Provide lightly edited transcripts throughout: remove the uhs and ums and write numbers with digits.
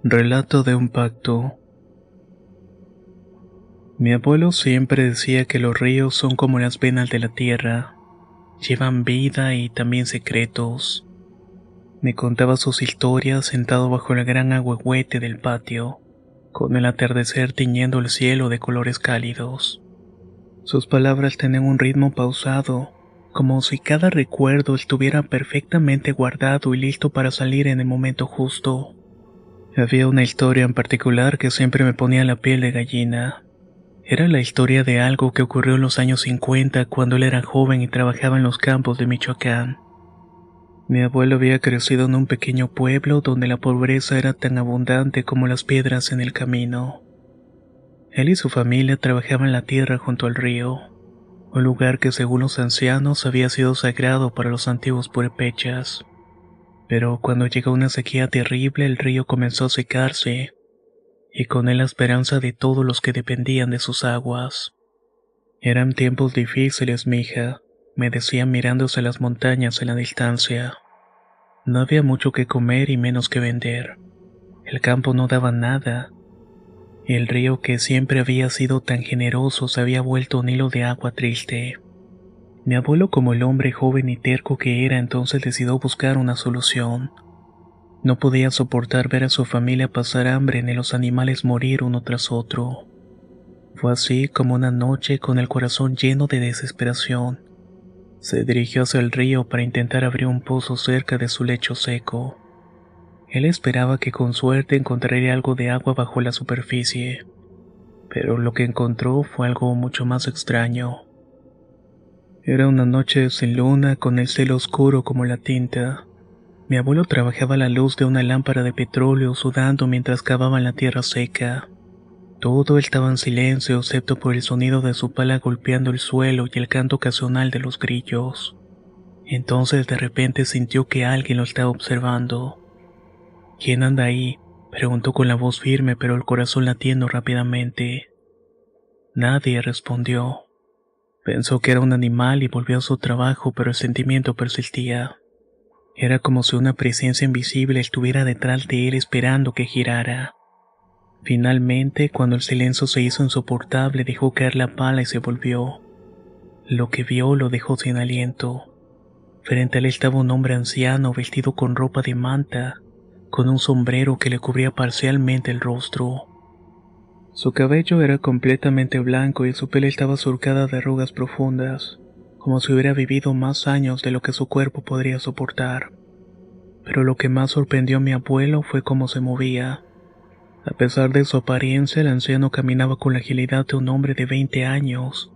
Relato de un pacto. Mi abuelo siempre decía que los ríos son como las venas de la tierra, llevan vida y también secretos. Me contaba sus historias sentado bajo el gran agüehuete del patio, con el atardecer tiñendo el cielo de colores cálidos. Sus palabras tenían un ritmo pausado, como si cada recuerdo estuviera perfectamente guardado y listo para salir en el momento justo. Había una historia en particular que siempre me ponía la piel de gallina. Era la historia de algo que ocurrió en los años 50 cuando él era joven y trabajaba en los campos de Michoacán. Mi abuelo había crecido en un pequeño pueblo donde la pobreza era tan abundante como las piedras en el camino. Él y su familia trabajaban la tierra junto al río, un lugar que según los ancianos había sido sagrado para los antiguos purépechas. Pero cuando llegó una sequía terrible, el río comenzó a secarse, y con él la esperanza de todos los que dependían de sus aguas. Eran tiempos difíciles, mija, me decía mirándose las montañas en la distancia. No había mucho que comer y menos que vender. El campo no daba nada. El río que siempre había sido tan generoso se había vuelto un hilo de agua triste. Mi abuelo, como el hombre joven y terco que era, entonces decidió buscar una solución. No podía soportar ver a su familia pasar hambre ni los animales morir uno tras otro. Fue así como una noche, con el corazón lleno de desesperación, se dirigió hacia el río para intentar abrir un pozo cerca de su lecho seco. Él esperaba que con suerte encontraría algo de agua bajo la superficie, pero lo que encontró fue algo mucho más extraño. Era una noche sin luna, con el cielo oscuro como la tinta. Mi abuelo trabajaba a la luz de una lámpara de petróleo, sudando mientras cavaba en la tierra seca. Todo estaba en silencio excepto por el sonido de su pala golpeando el suelo y el canto ocasional de los grillos. Entonces de repente sintió que alguien lo estaba observando. ¿Quién anda ahí?, preguntó con la voz firme pero el corazón latiendo rápidamente. Nadie respondió. Pensó que era un animal y volvió a su trabajo, pero el sentimiento persistía. Era como si una presencia invisible estuviera detrás de él esperando que girara. Finalmente, cuando el silencio se hizo insoportable, dejó caer la pala y se volvió. Lo que vio lo dejó sin aliento. Frente a él estaba un hombre anciano vestido con ropa de manta, con un sombrero que le cubría parcialmente el rostro. Su cabello era completamente blanco y su piel estaba surcada de arrugas profundas, como si hubiera vivido más años de lo que su cuerpo podría soportar. Pero lo que más sorprendió a mi abuelo fue cómo se movía. A pesar de su apariencia, el anciano caminaba con la agilidad de un hombre de 20 años.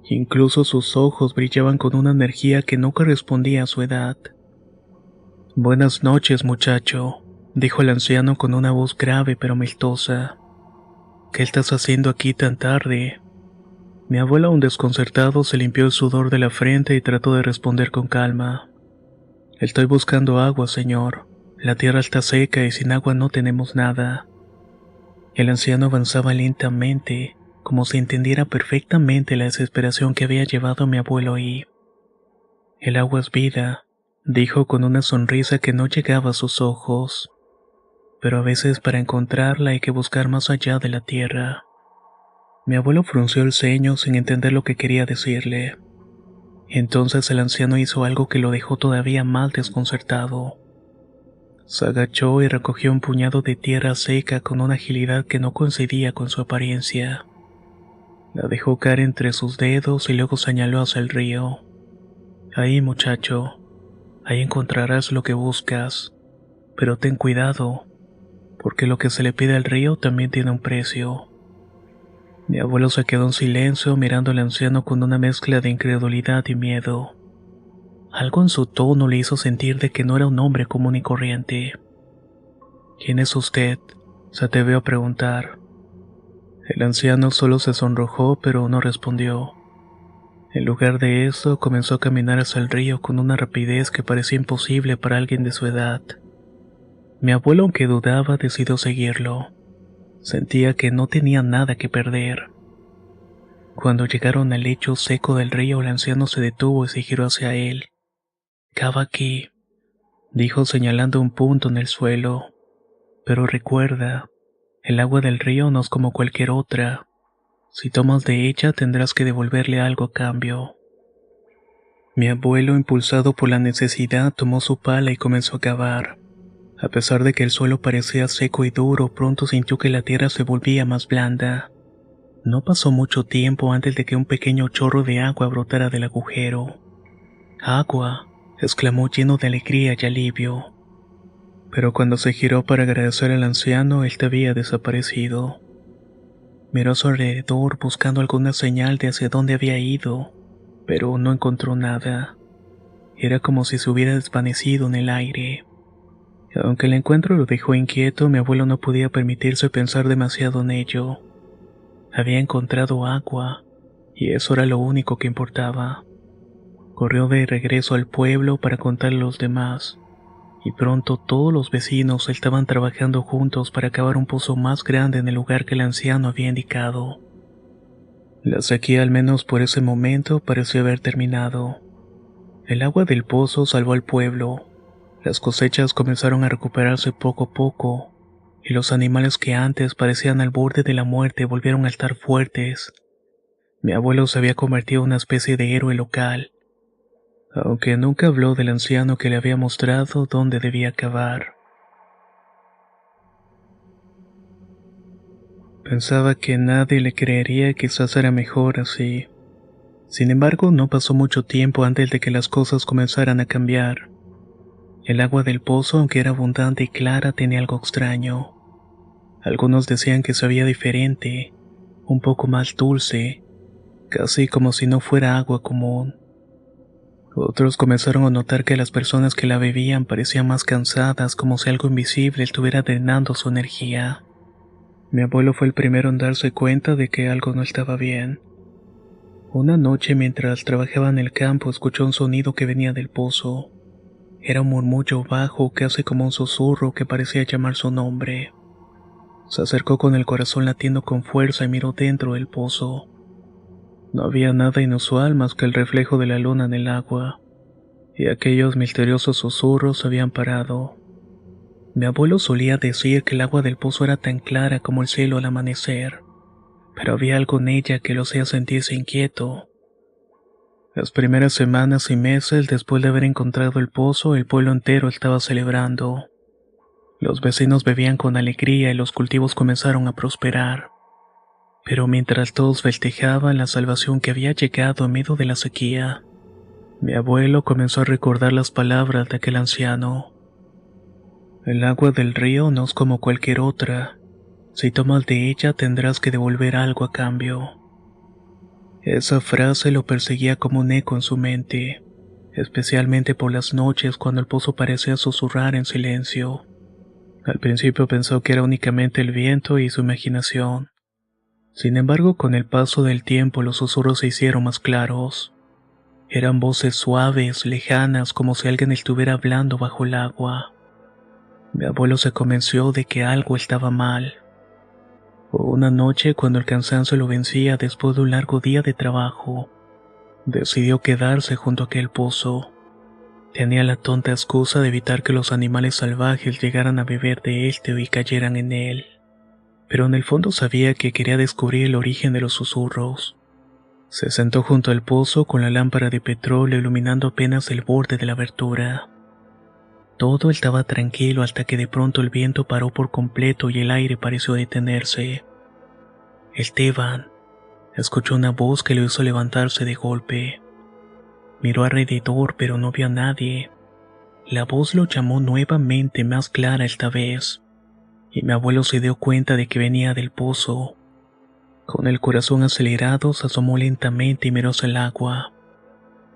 Incluso sus ojos brillaban con una energía que no correspondía a su edad. «Buenas noches, muchacho», dijo el anciano con una voz grave pero amistosa. «¿Qué estás haciendo aquí tan tarde?». Mi abuelo, aún desconcertado, se limpió el sudor de la frente y trató de responder con calma. «Estoy buscando agua, señor. La tierra está seca y sin agua no tenemos nada». El anciano avanzaba lentamente, como si entendiera perfectamente la desesperación que había llevado a mi abuelo ahí. «El agua es vida», dijo con una sonrisa que no llegaba a sus ojos. «Pero a veces para encontrarla hay que buscar más allá de la tierra». Mi abuelo frunció el ceño sin entender lo que quería decirle. Entonces el anciano hizo algo que lo dejó todavía más desconcertado. Se agachó y recogió un puñado de tierra seca con una agilidad que no coincidía con su apariencia. La dejó caer entre sus dedos y luego señaló hacia el río. «Ahí, muchacho, ahí encontrarás lo que buscas. Pero ten cuidado, porque lo que se le pide al río también tiene un precio». Mi abuelo se quedó en silencio mirando al anciano con una mezcla de incredulidad y miedo. Algo en su tono le hizo sentir de que no era un hombre común y corriente. «¿Quién es usted?», se atrevió a preguntar. El anciano solo se sonrojó pero no respondió. En lugar de eso, comenzó a caminar hacia el río con una rapidez que parecía imposible para alguien de su edad. Mi abuelo, aunque dudaba, decidió seguirlo. Sentía que no tenía nada que perder. Cuando llegaron al lecho seco del río, el anciano se detuvo y se giró hacia él. «Cava aquí», dijo señalando un punto en el suelo. Pero recuerda, el agua del río no es como cualquier otra. Si tomas de ella tendrás que devolverle algo a cambio. Mi abuelo, impulsado por la necesidad, tomó su pala y comenzó a cavar. A pesar de que el suelo parecía seco y duro, pronto sintió que la tierra se volvía más blanda. No pasó mucho tiempo antes de que un pequeño chorro de agua brotara del agujero. ¡Agua!, exclamó lleno de alegría y alivio. Pero cuando se giró para agradecer al anciano, él había desaparecido. Miró a su alrededor buscando alguna señal de hacia dónde había ido, pero no encontró nada. Era como si se hubiera desvanecido en el aire. Aunque el encuentro lo dejó inquieto, mi abuelo no podía permitirse pensar demasiado en ello. Había encontrado agua, y eso era lo único que importaba. Corrió de regreso al pueblo para contarle a los demás, y pronto todos los vecinos estaban trabajando juntos para cavar un pozo más grande en el lugar que el anciano había indicado. La sequía, al menos por ese momento, pareció haber terminado. El agua del pozo salvó al pueblo. Las cosechas comenzaron a recuperarse poco a poco, y los animales que antes parecían al borde de la muerte volvieron a estar fuertes. Mi abuelo se había convertido en una especie de héroe local, aunque nunca habló del anciano que le había mostrado dónde debía cavar. Pensaba que nadie le creería, quizás era mejor así. Sin embargo, no pasó mucho tiempo antes de que las cosas comenzaran a cambiar. El agua del pozo, aunque era abundante y clara, tenía algo extraño. Algunos decían que sabía diferente, un poco más dulce, casi como si no fuera agua común. Otros comenzaron a notar que las personas que la bebían parecían más cansadas, como si algo invisible estuviera drenando su energía. Mi abuelo fue el primero en darse cuenta de que algo no estaba bien. Una noche, mientras trabajaba en el campo, escuchó un sonido que venía del pozo. Era un murmullo bajo, casi como un susurro que parecía llamar su nombre. Se acercó con el corazón latiendo con fuerza y miró dentro del pozo. No había nada inusual más que el reflejo de la luna en el agua, y aquellos misteriosos susurros habían parado. Mi abuelo solía decir que el agua del pozo era tan clara como el cielo al amanecer, pero había algo en ella que lo hacía sentirse inquieto. Las primeras semanas y meses después de haber encontrado el pozo, el pueblo entero estaba celebrando. Los vecinos bebían con alegría y los cultivos comenzaron a prosperar. Pero mientras todos festejaban la salvación que había llegado en medio de la sequía, mi abuelo comenzó a recordar las palabras de aquel anciano. El agua del río no es como cualquier otra. Si tomas de ella tendrás que devolver algo a cambio. Esa frase lo perseguía como un eco en su mente, especialmente por las noches cuando el pozo parecía susurrar en silencio. Al principio pensó que era únicamente el viento y su imaginación. Sin embargo, con el paso del tiempo los susurros se hicieron más claros. Eran voces suaves, lejanas, como si alguien estuviera hablando bajo el agua. Mi abuelo se convenció de que algo estaba mal. Una noche, cuando el cansancio lo vencía después de un largo día de trabajo, decidió quedarse junto a aquel pozo. Tenía la tonta excusa de evitar que los animales salvajes llegaran a beber de éste y cayeran en él. Pero en el fondo sabía que quería descubrir el origen de los susurros. Se sentó junto al pozo con la lámpara de petróleo iluminando apenas el borde de la abertura. Todo estaba tranquilo hasta que de pronto el viento paró por completo y el aire pareció detenerse. Esteban, escuchó una voz que lo hizo levantarse de golpe. Miró alrededor, pero no vio a nadie. La voz lo llamó nuevamente, más clara esta vez, y mi abuelo se dio cuenta de que venía del pozo. Con el corazón acelerado, se asomó lentamente y miró hacia el agua.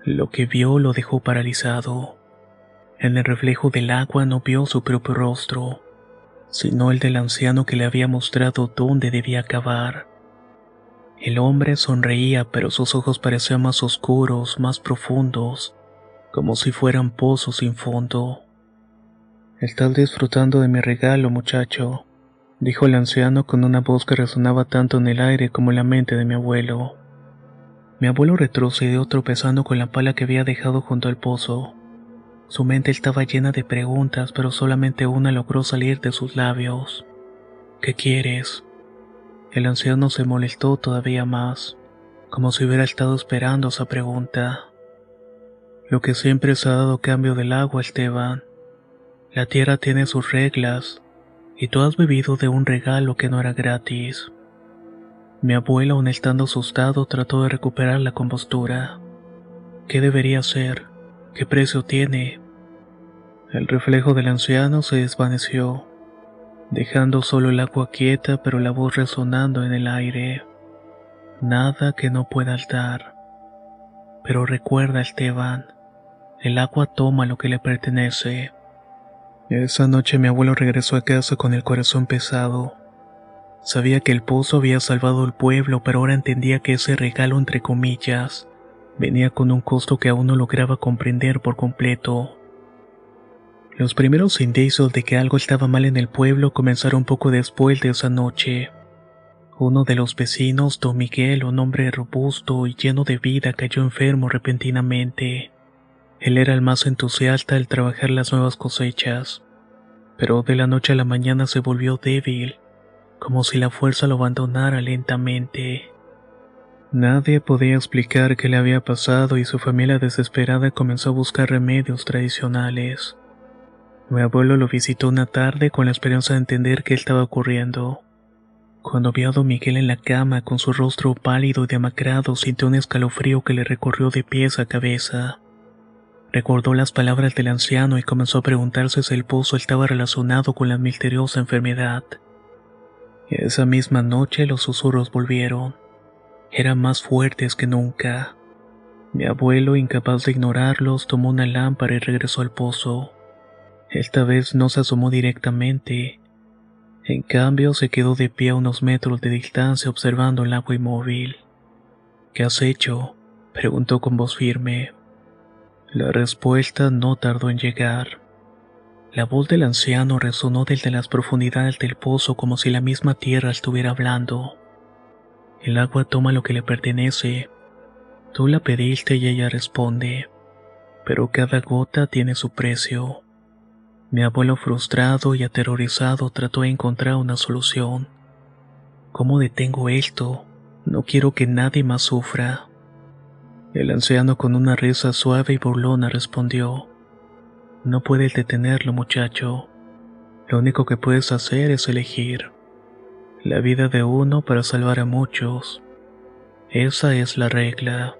Lo que vio lo dejó paralizado. En el reflejo del agua no vio su propio rostro, sino el del anciano que le había mostrado dónde debía cavar. El hombre sonreía, pero sus ojos parecían más oscuros, más profundos, como si fueran pozos sin fondo. «Estás disfrutando de mi regalo, muchacho», dijo el anciano con una voz que resonaba tanto en el aire como en la mente de mi abuelo. Mi abuelo retrocedió tropezando con la pala que había dejado junto al pozo. Su mente estaba llena de preguntas, pero solamente una logró salir de sus labios. ¿Qué quieres? El anciano se molestó todavía más, como si hubiera estado esperando esa pregunta. Lo que siempre se ha dado cambio del agua, Esteban. La tierra tiene sus reglas, y tú has vivido de un regalo que no era gratis. Mi abuelo, aun estando asustado, trató de recuperar la compostura. ¿Qué debería hacer? ¿Qué precio tiene? El reflejo del anciano se desvaneció, dejando solo el agua quieta, pero la voz resonando en el aire. Nada que no puedas dar. Pero recuerda, Esteban, el agua toma lo que le pertenece. Esa noche mi abuelo regresó a casa con el corazón pesado. Sabía que el pozo había salvado al pueblo, pero ahora entendía que ese regalo, entre comillas, venía con un costo que aún no lograba comprender por completo. Los primeros indicios de que algo estaba mal en el pueblo comenzaron poco después de esa noche. Uno de los vecinos, don Miguel, un hombre robusto y lleno de vida, cayó enfermo repentinamente. Él era el más entusiasta al trabajar las nuevas cosechas, pero de la noche a la mañana se volvió débil, como si la fuerza lo abandonara lentamente. Nadie podía explicar qué le había pasado y su familia desesperada comenzó a buscar remedios tradicionales. Mi abuelo lo visitó una tarde con la esperanza de entender qué estaba ocurriendo. Cuando vio a don Miguel en la cama con su rostro pálido y demacrado, sintió un escalofrío que le recorrió de pies a cabeza. Recordó las palabras del anciano y comenzó a preguntarse si el pozo estaba relacionado con la misteriosa enfermedad. Esa misma noche los susurros volvieron. Eran más fuertes que nunca. Mi abuelo, incapaz de ignorarlos, tomó una lámpara y regresó al pozo. Esta vez no se asomó directamente. En cambio, se quedó de pie a unos metros de distancia observando el agua inmóvil. ¿Qué has hecho?, preguntó con voz firme. La respuesta no tardó en llegar. La voz del anciano resonó desde las profundidades del pozo como si la misma tierra estuviera hablando. El agua toma lo que le pertenece. Tú la pediste y ella responde. Pero cada gota tiene su precio. Mi abuelo, frustrado y aterrorizado, trató de encontrar una solución. ¿Cómo detengo esto? No quiero que nadie más sufra. El anciano, con una risa suave y burlona, respondió: No puedes detenerlo, muchacho. Lo único que puedes hacer es elegir la vida de uno para salvar a muchos. Esa es la regla.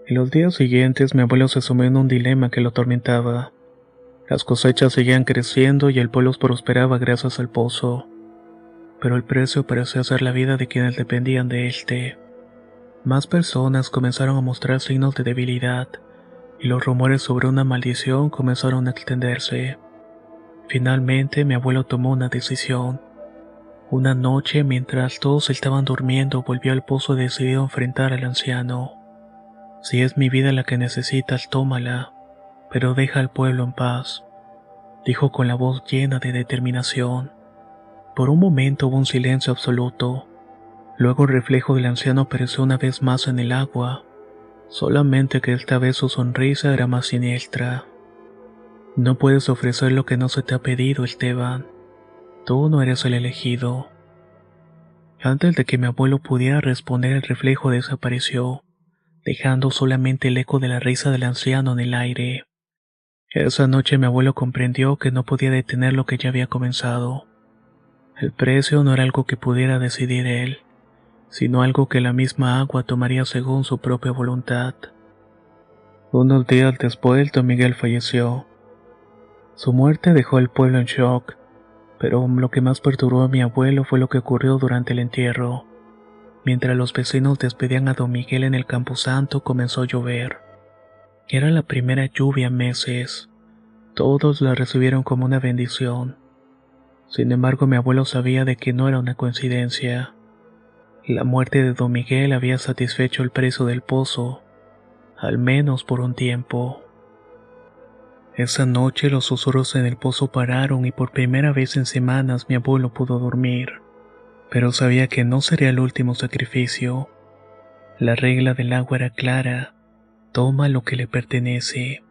En los días siguientes, mi abuelo se sumió en un dilema que lo atormentaba. Las cosechas seguían creciendo y el pueblo prosperaba gracias al pozo, pero el precio parecía ser la vida de quienes dependían de este. Más personas comenzaron a mostrar signos de debilidad, y los rumores sobre una maldición comenzaron a extenderse. Finalmente, mi abuelo tomó una decisión. Una noche, mientras todos estaban durmiendo, volvió al pozo decidido a enfrentar al anciano. Si es mi vida la que necesitas, tómala, pero deja al pueblo en paz, dijo con la voz llena de determinación. Por un momento hubo un silencio absoluto. Luego el reflejo del anciano apareció una vez más en el agua, solamente que esta vez su sonrisa era más siniestra. No puedes ofrecer lo que no se te ha pedido, Esteban. Tú no eres el elegido. Antes de que mi abuelo pudiera responder, el reflejo desapareció, dejando solamente el eco de la risa del anciano en el aire. Esa noche mi abuelo comprendió que no podía detener lo que ya había comenzado. El precio no era algo que pudiera decidir él, sino algo que la misma agua tomaría según su propia voluntad. Unos días después, don Miguel falleció. Su muerte dejó al pueblo en shock, pero lo que más perturbó a mi abuelo fue lo que ocurrió durante el entierro. Mientras los vecinos despedían a don Miguel en el camposanto, comenzó a llover. Era la primera lluvia en meses. Todos la recibieron como una bendición. Sin embargo, mi abuelo sabía de que no era una coincidencia. La muerte de don Miguel había satisfecho el precio del pozo, al menos por un tiempo. Esa noche los susurros en el pozo pararon y por primera vez en semanas mi abuelo pudo dormir. Pero sabía que no sería el último sacrificio. La regla del agua era clara: toma lo que le pertenece.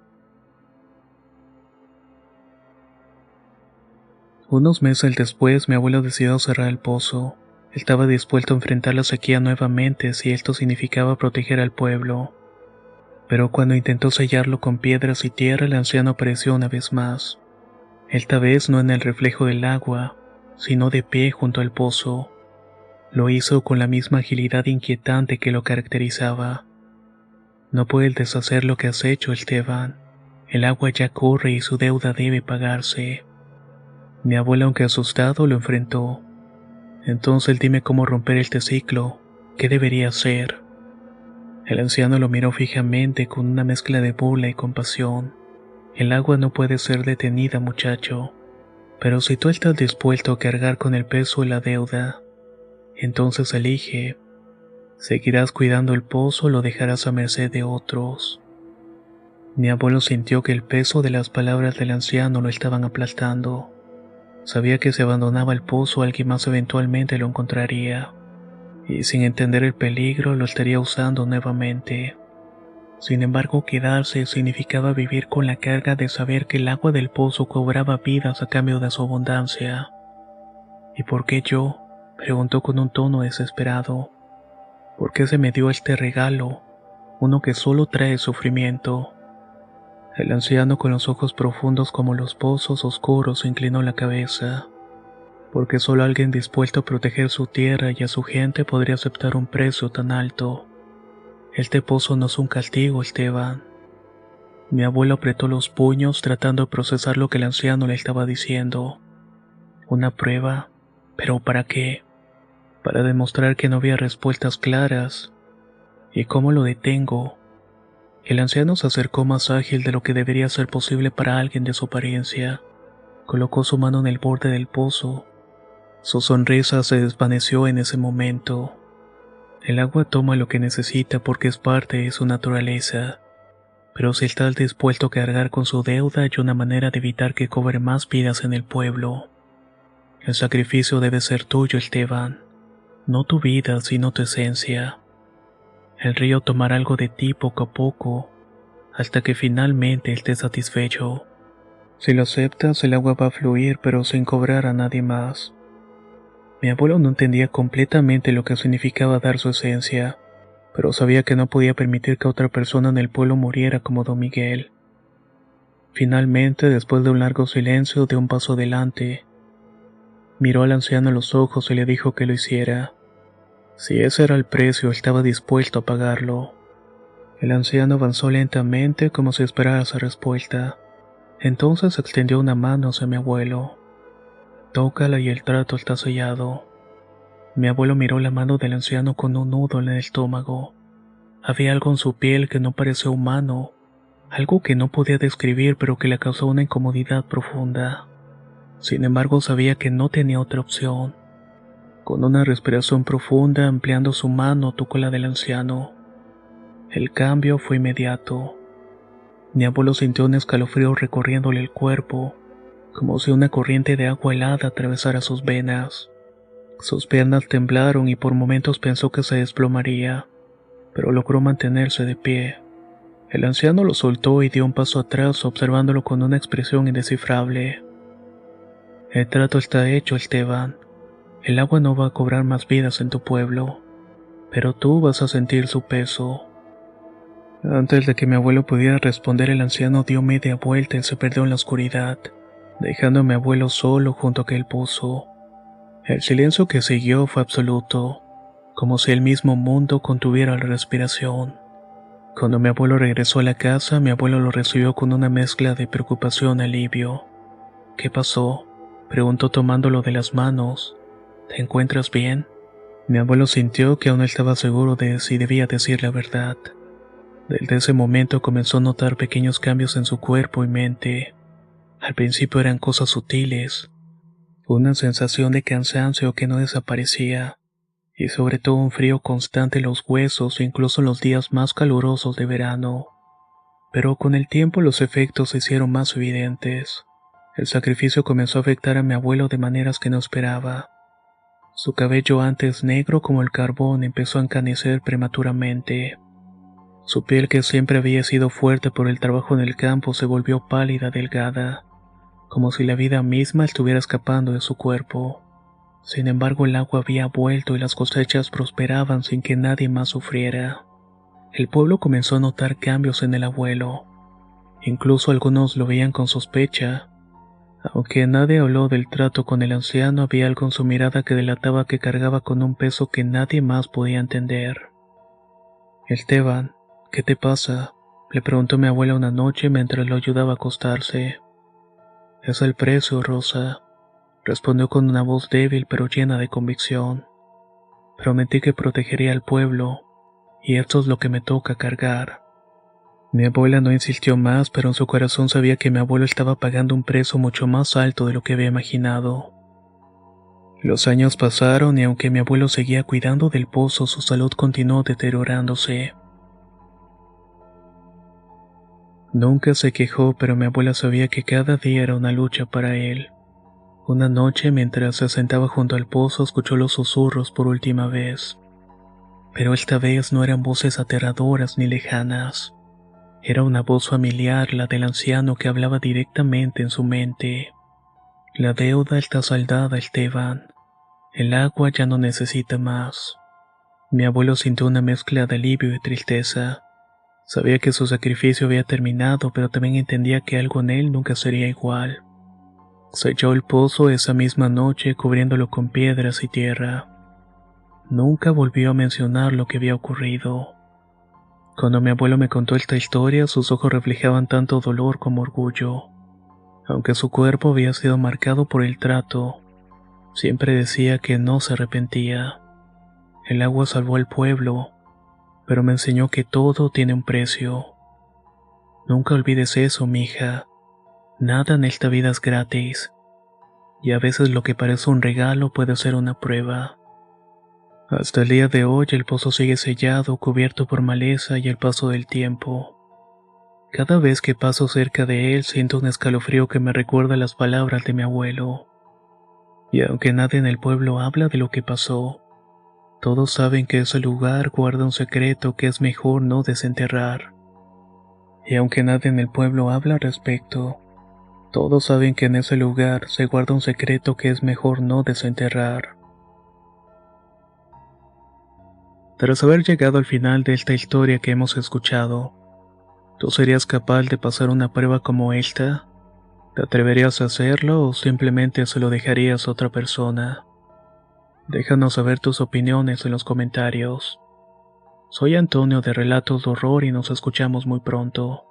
Unos meses después, mi abuelo decidió cerrar el pozo. Él estaba dispuesto a enfrentar la sequía nuevamente si esto significaba proteger al pueblo. Pero cuando intentó sellarlo con piedras y tierra, el anciano apareció una vez más. Esta vez no en el reflejo del agua, sino de pie junto al pozo. Lo hizo con la misma agilidad inquietante que lo caracterizaba. No puedes deshacer lo que has hecho, Esteban. El agua ya corre y su deuda debe pagarse. Mi abuela, aunque asustado, lo enfrentó. Entonces dime cómo romper este ciclo. ¿Qué debería hacer? El anciano lo miró fijamente con una mezcla de burla y compasión. El agua no puede ser detenida, muchacho. Pero si tú estás dispuesto a cargar con el peso de la deuda, entonces elige. ¿Seguirás cuidando el pozo o lo dejarás a merced de otros? Mi abuelo sintió que el peso de las palabras del anciano lo estaban aplastando. Sabía que si abandonaba el pozo alguien más eventualmente lo encontraría, y sin entender el peligro lo estaría usando nuevamente. Sin embargo, quedarse significaba vivir con la carga de saber que el agua del pozo cobraba vidas a cambio de su abundancia. ¿Y por qué yo? Preguntó con un tono desesperado. ¿Por qué se me dio este regalo, uno que solo trae sufrimiento? El anciano, con los ojos profundos como los pozos oscuros, inclinó la cabeza. Porque solo alguien dispuesto a proteger su tierra y a su gente podría aceptar un precio tan alto. Este pozo no es un castigo, Esteban. Mi abuelo apretó los puños tratando de procesar lo que el anciano le estaba diciendo. ¿Una prueba? ¿Pero para qué? Para demostrar que no había respuestas claras. ¿Y cómo lo detengo? El anciano se acercó más ágil de lo que debería ser posible para alguien de su apariencia. Colocó su mano en el borde del pozo. Su sonrisa se desvaneció en ese momento. El agua toma lo que necesita porque es parte de su naturaleza. Pero si estás dispuesto a cargar con su deuda, hay una manera de evitar que cobre más vidas en el pueblo. El sacrificio debe ser tuyo, Esteban. No tu vida, sino tu esencia. El río tomará algo de ti poco a poco, hasta que finalmente estés satisfecho. Si lo aceptas, el agua va a fluir, pero sin cobrar a nadie más. Mi abuelo no entendía completamente lo que significaba dar su esencia, pero sabía que no podía permitir que otra persona en el pueblo muriera como don Miguel. Finalmente, después de un largo silencio, dio un paso adelante. Miró al anciano a los ojos y le dijo que lo hiciera. Si ese era el precio, estaba dispuesto a pagarlo. El anciano avanzó lentamente como si esperara su respuesta. Entonces extendió una mano hacia mi abuelo. Tócala y el trato está sellado. Mi abuelo miró la mano del anciano con un nudo en el estómago. Había algo en su piel que no parecía humano, algo que no podía describir pero que le causó una incomodidad profunda. Sin embargo, sabía que no tenía otra opción. Con una respiración profunda, ampliando su mano, tocó la del anciano. El cambio fue inmediato. Mi abuelo sintió un escalofrío recorriéndole el cuerpo, como si una corriente de agua helada atravesara sus venas. Sus piernas temblaron y por momentos pensó que se desplomaría, pero logró mantenerse de pie. El anciano lo soltó y dio un paso atrás, observándolo con una expresión indescifrable. El trato está hecho, Esteban. El agua no va a cobrar más vidas en tu pueblo, pero tú vas a sentir su peso. Antes de que mi abuelo pudiera responder, el anciano dio media vuelta y se perdió en la oscuridad, dejando a mi abuelo solo junto a aquel pozo. El silencio que siguió fue absoluto, como si el mismo mundo contuviera la respiración. Cuando mi abuelo regresó a la casa, mi abuelo lo recibió con una mezcla de preocupación y alivio. ¿Qué pasó?, preguntó tomándolo de las manos. ¿Te encuentras bien? Mi abuelo sintió que aún no estaba seguro de si debía decir la verdad. Desde ese momento comenzó a notar pequeños cambios en su cuerpo y mente. Al principio eran cosas sutiles, una sensación de cansancio que no desaparecía, y sobre todo un frío constante en los huesos, incluso en los días más calurosos de verano. Pero con el tiempo los efectos se hicieron más evidentes. El sacrificio comenzó a afectar a mi abuelo de maneras que no esperaba. Su cabello, antes negro como el carbón, empezó a encanecer prematuramente. Su piel, que siempre había sido fuerte por el trabajo en el campo, se volvió pálida, delgada, como si la vida misma estuviera escapando de su cuerpo. Sin embargo, el agua había vuelto y las cosechas prosperaban sin que nadie más sufriera. El pueblo comenzó a notar cambios en el abuelo. Incluso algunos lo veían con sospecha. Aunque nadie habló del trato con el anciano, había algo en su mirada que delataba que cargaba con un peso que nadie más podía entender. Esteban, ¿qué te pasa?, le preguntó mi abuela una noche mientras lo ayudaba a acostarse. Es el precio, Rosa, respondió con una voz débil pero llena de convicción. Prometí que protegería al pueblo, y esto es lo que me toca cargar. Mi abuela no insistió más, pero en su corazón sabía que mi abuelo estaba pagando un precio mucho más alto de lo que había imaginado. Los años pasaron y aunque mi abuelo seguía cuidando del pozo, su salud continuó deteriorándose. Nunca se quejó, pero mi abuela sabía que cada día era una lucha para él. Una noche, mientras se sentaba junto al pozo, escuchó los susurros por última vez. Pero esta vez no eran voces aterradoras ni lejanas. Era una voz familiar, la del anciano que hablaba directamente en su mente. La deuda está saldada, Esteban. El agua ya no necesita más. Mi abuelo sintió una mezcla de alivio y tristeza. Sabía que su sacrificio había terminado, pero también entendía que algo en él nunca sería igual. Selló el pozo esa misma noche, cubriéndolo con piedras y tierra. Nunca volvió a mencionar lo que había ocurrido. Cuando mi abuelo me contó esta historia, sus ojos reflejaban tanto dolor como orgullo. Aunque su cuerpo había sido marcado por el trato, siempre decía que no se arrepentía. El agua salvó al pueblo, pero me enseñó que todo tiene un precio. Nunca olvides eso, mija. Nada en esta vida es gratis, y a veces lo que parece un regalo puede ser una prueba. Hasta el día de hoy el pozo sigue sellado, cubierto por maleza y el paso del tiempo. Cada vez que paso cerca de él siento un escalofrío que me recuerda las palabras de mi abuelo. Y aunque nadie en el pueblo habla de lo que pasó, todos saben que ese lugar guarda un secreto que es mejor no desenterrar. Y aunque nadie en el pueblo habla al respecto, todos saben que en ese lugar se guarda un secreto que es mejor no desenterrar. Tras haber llegado al final de esta historia que hemos escuchado, ¿tú serías capaz de pasar una prueba como esta? ¿Te atreverías a hacerlo o simplemente se lo dejarías a otra persona? Déjanos saber tus opiniones en los comentarios. Soy Antonio de Relatos de Horror y nos escuchamos muy pronto.